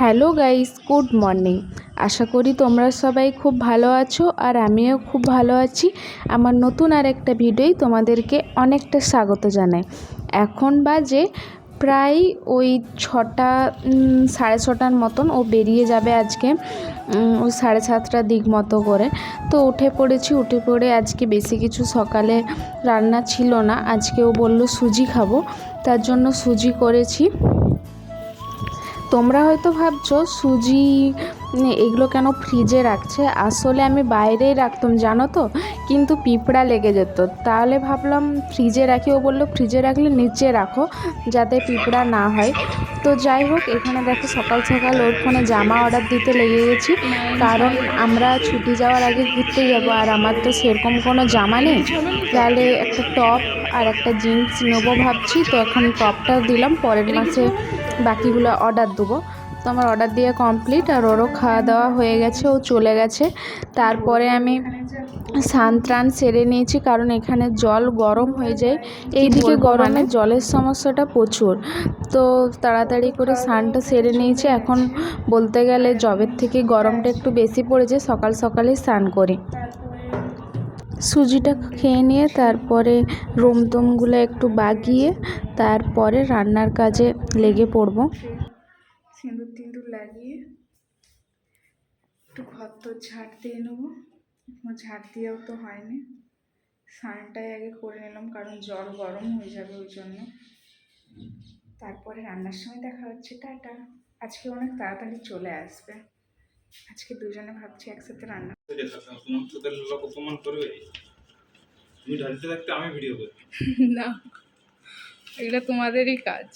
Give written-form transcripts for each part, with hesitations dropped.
Hello guys, good morning. আশা করি তোমরা সবাই খুব ভালো আছো আর আমিও খুব ভালো আছি। আমার নতুন আর একটা ভিডিওয় তোমাদেরকে অনেকটা স্বাগত জানাই। এখন বাজে প্রায় ওই 6টা 6:30টার মতন। ও বেরিয়ে যাবে আজকে ওই 7:30টার দিক মতো করে। তো উঠে পড়ে আজকে বেশি কিছু সকালে রান্না ছিল না। আজকে ও বলল সুজি খাবো, তার জন্য সুজি করেছি। তোমরা হয়তো ভাবছো সুজি এগুলো কেন ফ্রিজে রাখছে, আসলে আমি বাইরেই রাখতাম জানো তো, কিন্তু পিঁপড়া লেগে যেত। তাহলে ভাবলাম ফ্রিজে রাখি। ও বললো ফ্রিজে রাখলে নিচে রাখো যাতে পিঁপড়া না হয়। তো যাই হোক, এখানে দেখো সকাল সকাল ওর ফোনে জামা অর্ডার দিতে লেগে গেছি, কারণ আমরা ছুটি যাওয়ার আগে ঘুরতে যাব আর আমার তো সেরকম কোনো জামা নেই। তাহলে একটা টপ আর একটা জিন্স নেবো ভাবছি। তো এখন টপটাও দিলাম, পরের মাসে বাকিগুলো অর্ডার দেবো। তো আমার অর্ডার দিয়ে কমপ্লিট, আর ওরও খাওয়া দাওয়া হয়ে গেছে, ও চলে গেছে। তারপরে আমি স্নান ত্রাণ সেরে নিয়েছি, কারণ এখানে জল গরম হয়ে যায়। এইদিকে গরমে জলের সমস্যাটা প্রচুর। তো তাড়াতাড়ি করে স্নানটা সেরে নিয়েছি। এখন বলতে গেলে জবের থেকে গরমটা একটু বেশি পড়েছে, সকাল সকালে স্নান করি। সুজিটা খেয়ে নিয়ে তারপরে রুম টুমগুলো একটু বাগিয়ে তারপরে রান্নার কাজে লেগে পড়ব। সিঁদুর টিঁদুর লাগিয়ে একটু ঘর তো ঝাড় দিয়ে নেবো। ঝাড় দিয়েও তো হয়নি, স্নানটাই আগে করে নিলাম কারণ জল গরম হয়ে যাবে ওই জন্য। তারপরে রান্নার সময় দেখা হচ্ছে। টাটা। আজকে অনেক তাড়াতাড়ি চলে আসবে। আজকে দুজনে ভাবছি একসাথে রান্না। না, এটা তোমাদেরই কাজ।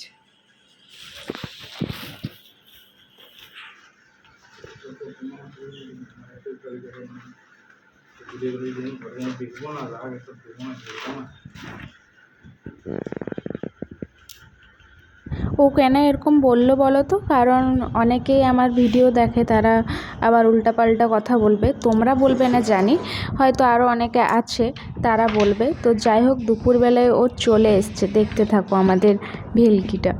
ও কেন এরকম বললো বলো তো? কারণ অনেকেই আমার ভিডিও দেখে, তারা আবার উল্টাপাল্টা কথা বলবে। তোমরা বলবে না জানি, হয়তো আরও অনেকে আছে তারা বলবে। তো যাই হোক, দুপুরবেলায় ও চলে এসছে, দেখতে থাকো আমাদের ভেলকিটা।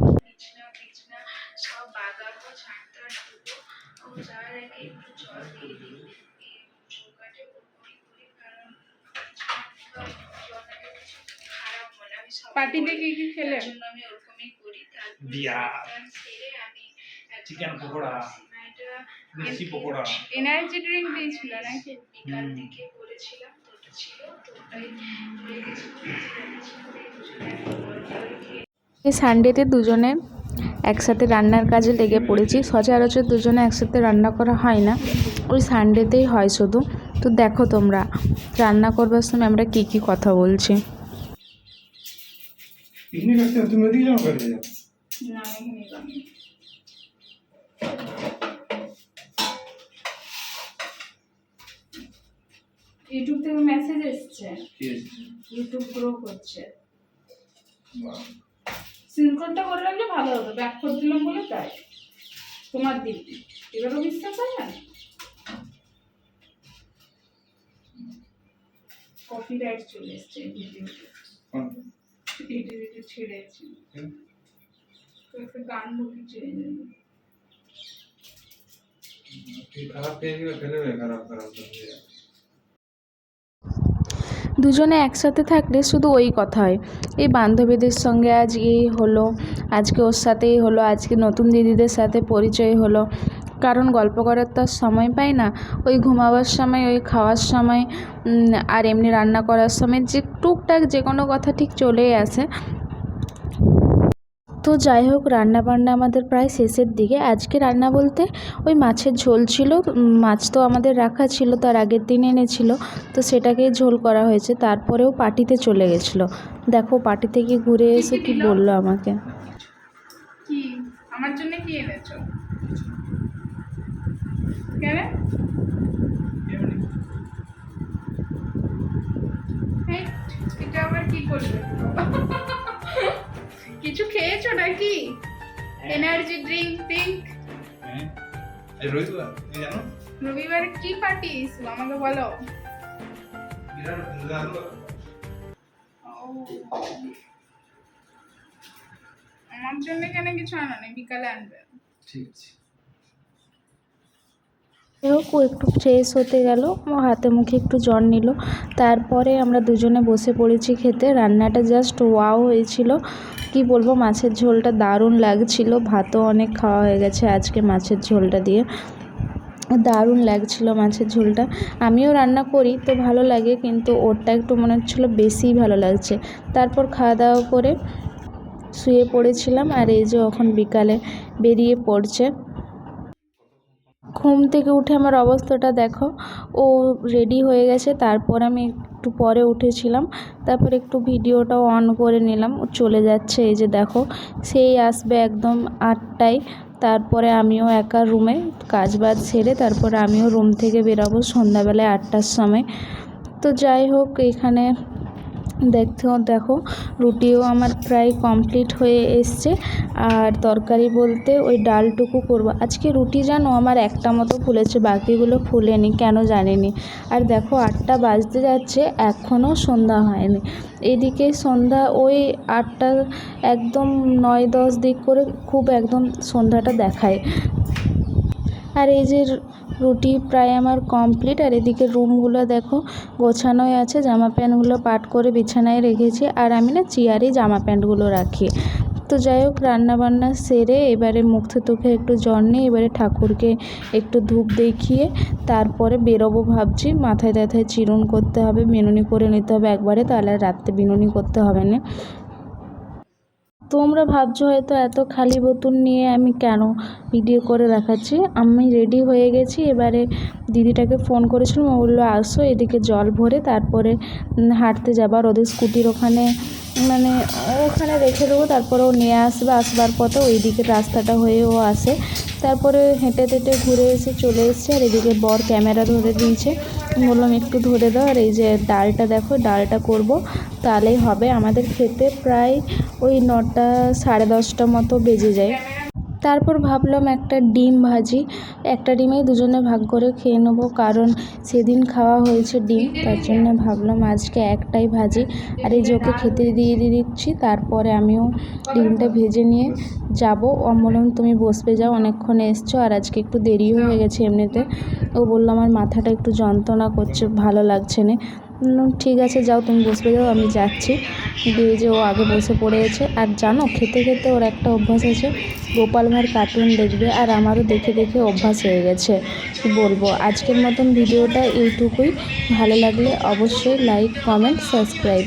পার্টিতে কি কি খেলে? আমি ওরকমই করি। চিকেন পকোড়া, মিষ্টি পকোড়া, এনার্জি ড্রিঙ্ক দিয়েছিল নাকি? বিকাল থেকে করেছিলাম, তো ওটা ছিল, তো ওটাই এই সানডেতে দুজনে একসাথে রান্নার কাজে লেগে পড়েছি। সচরাচর দুজনে একসাথে রান্না করা হয় না, ওই সানডেতেই হয় শুধু। তো দেখো তোমরা রান্না করবার সময় আমরা কি কি কথা বলছি। ইউটিউব থেকে মেসেজ এসছে, ইউটিউব গ্রো করছে। সিনকোডটা করে রাখলে ভালো হতো, ব্যাক করে দিলাম বলে তাই। তোমার দিদি এবারও বিশ্বাস হয় না। কপিরাইট চলে এসছে ভিডিওতে, ভিডিও ছেড়েছি তো একটা গান ঢুকে ছেড়ে যাবে। খারাপ পেয়ে গেলে ফেলে খারাপ দুজনে একসাথে থাকলে শুধু ওই কথা হয়। এই বান্ধবীদের সঙ্গে আজ এই হলো, আজকে ওর সাথেই হলো, আজকে নতুন দিদিদের সাথে পরিচয় হলো। কারণ গল্প করার তো আর সময় পাই না। ওই ঘুমাবার সময়, ওই খাওয়ার সময়, আর এমনি রান্না করার সময় যে টুকটাক যে কোনো কথা ঠিক চলেই আসে। তো যাই হোক, রান্নাবান্না আমাদের প্রায় শেষের দিকে। আজকে রান্না বলতে ওই মাছের ঝোল ছিল। মাছ তো আমাদের রাখা ছিল, তার আগের দিন এনেছিল, তো সেটাকেই ঝোল করা হয়েছে। তারপরেও পার্টিতে চলে গেছিলো। দেখো পার্টি থেকে ঘুরে এসে কি বললো আমাকে। কি আমার জন্য কি এনেছো? কেন এটা আবার কি করবে? কিছু খেয়েছো নাকি? এনার্জি ড্রিঙ্ক টিঙ্ক? রবিবারে কি পার্টি ছিল আমাকে বলো। আমার জন্য কেন কিছু আনো নি? বিকালে আনবে। ঠিক আছে। যাই হোক, ও একটু ফ্রেশ হতে গেল, ও হাতে মুখে একটু জল নিল, তারপরে আমরা দুজনে বসে পড়েছি খেতে। রান্নাটা জাস্ট ওয়াও হয়েছিল, কি বলবো, মাছের ঝোলটা দারুণ লাগছিল। ভাতও অনেক খাওয়া হয়ে গেছে আজকে মাছের ঝোলটা দিয়ে, দারুণ লাগছিল মাছের ঝোলটা। আমিও রান্না করি তো ভালো লাগে, কিন্তু ওরটা একটু মনে হচ্ছিলো বেশিই ভালো লাগছে। তারপর খাওয়া দাওয়া করে শুয়ে পড়েছিলাম, আর এই যে এখন বিকালে বেরিয়ে পড়ছে। ঘুম থেকে উঠে আমার অবস্থাটা দেখো, ও রেডি হয়ে গেছে, তারপর আমি একটু পরে উঠেছিলাম, তারপর একটু ভিডিওটাও অন করে নিলাম। ও চলে যাচ্ছে, এই যে দেখো, সেই আসবে একদম 8টায়। তারপরে আমিও একা রুমে কাজবাজ সেরে তারপরে আমিও রুম থেকে বেরোবো সন্ধ্যাবেলায় 8টার সময়। তো যাই হোক, এখানে দেখো রুটিও আমার প্রায় কমপ্লিট হয়ে এসছে, আর তরকারি বলতে ওই ডালটুকু করব। আজকে রুটি জানো আমার একটা মতো ফুলেছে, বাকিগুলো ফুলেনি, কেন জানি না। আর দেখো 8টা বাজতে যাচ্ছে, এখনও সন্ধ্যা হয়নি। এদিকে সন্ধ্যা ওই 8টা একদম 9-10 দিক করে খুব একদম সন্ধ্যাটা দেখায়। আর এই যে রুটি প্রায় আমার কমপ্লিট, আর এদিকে রুমগুলো দেখো গোছানোই আছে, জামা প্যান্টগুলো পাট করে বিছানায় রেখেছি, আর আমি না চেয়ারে জামা প্যান্টগুলো রাখি। তো যাই হোক, রান্নাবান্না সেরে এবারে মুখে তুখে একটু জল নিয়ে এবারে ঠাকুরকে একটু ধূপ দেখিয়ে তারপরে বেরোবো ভাবছি। মাথায় টাথায় চিরুন করতে হবে, বিনুনি করে নিতে হবে একবারে, তাহলে রাত্রে বিনুনি করতে হবে না। তোমরা ভাবছো হয়তো এত খালি বোতল নিয়ে আমি কেন ভিডিও করে দেখাচ্ছি। আমি রেডি হয়ে গেছি, এবারে দিদিটাকে ফোন করেছিলাম, ও বললো আসো এদিকে জল ভরে তারপরে হাঁটতে যাবার, ওদের স্কুটির ওখানে মানে ওখানে রেখে দেবো, তারপরে ও নিয়ে আসবে, আসবার পথে ওই দিকের রাস্তাটা হয়ে ও আসে। তারপরে হেঁটে হেঁটে ঘুরে এসে চলে এসছে, আর এদিকে বর ক্যামেরা ধরে দিয়েছে, বললাম একটু ধরে দাও। আর এই যে ডালটা দেখো, ডালটা করব, তাহলেই হবে। আমাদের খেতে প্রায় ওই 9টা 10:30 মতো বেজে যায়। তারপর ভাবলাম একটা ডিম ভাজি, একটা ডিমেই দুজনে ভাগ করে খেয়ে নেবো, কারণ সেদিন খাওয়া হয়েছে ডিম, তার জন্য ভাবলাম আজকে একটাই ভাজি। আর এই যে ওকে খেতে দিয়ে দিচ্ছি, তারপরে আমিও ডিমটা ভেজে নিয়ে যাবো। ও বললাম তুমি বসবে যাও, অনেকক্ষণ এসছো, আর আজকে একটু দেরিও হয়ে গেছে এমনিতে। ও বললো আমার মাথাটা একটু যন্ত্রণা করছে, ভালো লাগছে না। ঠিক আছে যাও, তুমি বসবে যাও, আমি যাচ্ছি। দিয়ে যে ও আগে বসে পড়েছে। আর জানো, খেতে খেতে ওর একটা অভ্যাস আছে, গোপাল ভাঁড় কার্টুন দেখবে, আর আমারও দেখে দেখে অভ্যাস হয়ে গেছে। কি বলবো, আজকের মতন ভিডিওটা এইটুকুই। ভালো লাগলে অবশ্যই লাইক, কমেন্ট, সাবস্ক্রাইব।